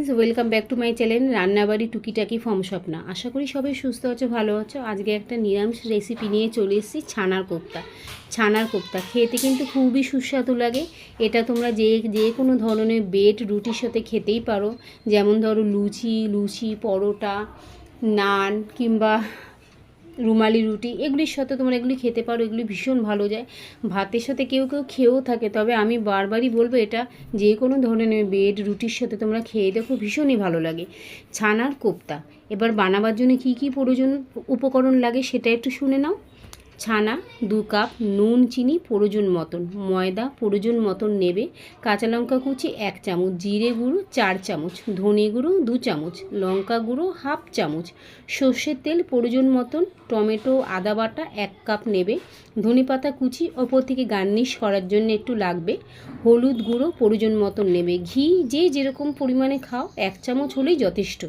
Friends, welcome back to my channel Rannabari Tukitaki form Swapna. আশা করি সবাই সুস্থ আছো, ভালো আছো। আজকে একটা নিরামিষ রেসিপি নিয়ে চলে এসেছি, ছানার কোপ্তা। খেতে কিন্তু খুবই সুস্বাদু লাগে। এটা তোমরা যে কোনো ধরনের বেড রুটির সাথে খেতেই পারো, যেমন ধরো লুচি পরোটা, নান কিংবা রুমালি রুটি, এগুলির সাথে তোমরা এগুলি খেতে পারো। এগুলি ভীষণ ভালো যায়, ভাতের সাথে কেউ খেয়েও থাকে। তবে আমি বারবারই বলবো, এটা যে কোনো ধরনের বেড রুটির সাথে তোমরা খেয়ে দেখো, ভীষণই ভালো লাগে। ছানার কোপ্তা এবার বানাবার জন্য কী কী উপকরণ লাগে সেটা একটু শুনে নাও। ছানা 2 কাপ, নুন চিনি প্রয়োজন মতন, ময়দা প্রয়োজন মতন নেবে, কাঁচা লঙ্কা কুচি 1 চামচ, জিরে গুঁড়ো 4 চামচ, ধনে গুঁড়ো 2 চামচ, লঙ্কা গুঁড়ো 1/2 চামচ, সর্ষের তেল প্রয়োজন মতন, টমেটো আদা বাটা 1 কাপ নেবে, ধনেপাতা কুচি ওপর থেকে গার্নিশ করার জন্য একটু লাগবে, হলুদ গুঁড়ো প্রয়োজন মতন নেবে, ঘি যে যেরকম পরিমাণে খাও 1 চামচ হলেই যথেষ্ট,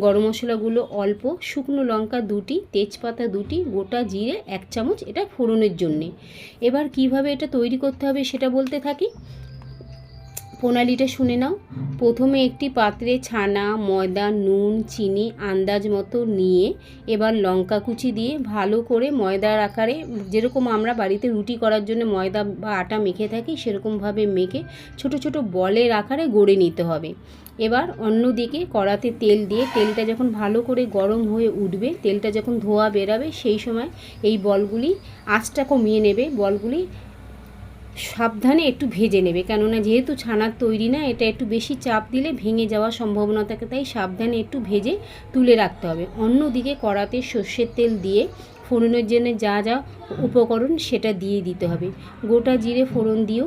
গরম মশলাগুলো অল্প, শুকনো লঙ্কা 2টি, তেজপাতা 2টি, গোটা জিরে 1 চামচ, এটা ফোড়নের জন্যে। এবার কিভাবে এটা তৈরি করতে হবে সেটা বলতে থাকি, প্রণালীটা শুনে নাও। প্রথমে একটি পাত্রে ছানা, ময়দা, নুন, চিনি আন্দাজ মতো নিয়ে এবার লঙ্কা কুচি দিয়ে ভালো করে ময়দার আকারে, যেরকম আমরা বাড়িতে রুটি করার জন্য ময়দা বা আটা মেখে থাকি সেরকমভাবে মেখে ছোট ছোট বলের আকারে গড়ে নিতে হবে। এবার অন্যদিকে কড়াতে তেল দিয়ে, তেলটা যখন ভালো করে গরম হয়ে উঠবে, তেলটা যখন ধোয়া বেরাবে, সেই সময় এই বলগুলি আঁচটা কমিয়ে নেবে, বলগুলি সাবধানে একটু ভেজে নেবে, কেননা যেহেতু ছানার তৈরি না, এটা একটু বেশি চাপ দিলে ভেঙে যাওয়ার সম্ভাবনা থাকে, তাই সাবধানে একটু ভেজে তুলে রাখতে হবে। অন্যদিকে কড়াতে সর্ষের তেল দিয়ে ফোড়নের জন্য যা যা উপকরণ সেটা দিয়ে দিতে হবে। গোটা জিরে ফোড়ন দিও।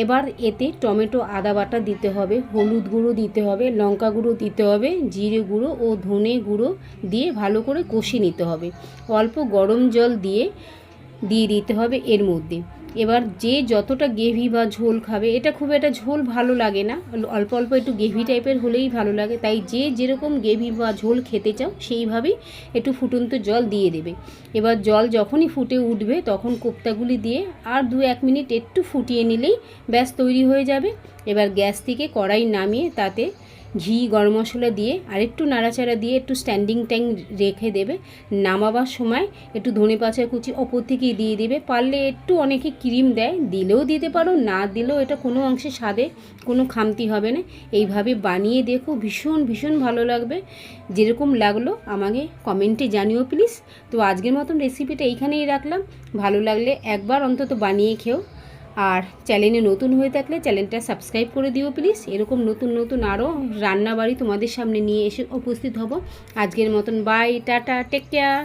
এবার এতে টমেটো আদা বাটা দিতে হবে, হলুদ গুঁড়ো দিতে হবে, লঙ্কা গুঁড়ো দিতে হবে, জিরে গুঁড়ো ও ধনে গুঁড়ো দিয়ে ভালো করে কষিয়ে নিতে হবে। অল্প গরম জল দিয়ে দিতে হবে এর মধ্যে। এবার যে যতটা গ্রেভি বা ঝোল খাবে, এটা খুব একটা ঝোল ভালো লাগে না, অল্প অল্প একটু গ্রেভি টাইপের হলেই ভালো লাগে, তাই যে যেরকম গ্রেভি বা ঝোল খেতে চাও সেইভাবেই একটু ফুটন্ত জল দিয়ে দেবে। এবার জল যখনই ফুটে উঠবে তখন কোপ্তাগুলি দিয়ে আর 2-1 মিনিট একটু ফুটিয়ে নিলেই ব্যাস তৈরি হয়ে যাবে। এবার গ্যাস থেকে কড়াই নামিয়ে তাতে ঘি, গরম মশলা দিয়ে আরেকটু নাড়াচাড়া দিয়ে একটু স্ট্যান্ডিং টাইম রেখে দেবে। নামাবার সময় একটু ধনেপাতা কুচি ওপর থেকে দিয়ে দেবে, পারলে একটু অনেকে ক্রিম দেয়, দিলেও দিতে পারো, না দিলেও এটা কোনো অংশে স্বাদে কোনো খামতি হবে না। এইভাবে বানিয়ে দেখো, ভীষণ ভীষণ ভালো লাগবে। যেরকম লাগলো আমাকে কমেন্টে জানিও প্লিজ। তো আজকের মতন রেসিপিটা এইখানেই রাখলাম, ভালো লাগলে একবার অন্তত বানিয়ে খেও। আর চ্যানেলে নতুন হয়ে থাকলে চ্যানেলটা সাবস্ক্রাইব করে দিও প্লিজ। এরকম নতুন নতুন আরও রান্নাবাড়ি তোমাদের সামনে নিয়ে এসে উপস্থিত হব। আজকের মতন বাই, টাটা, টেক কেয়ার।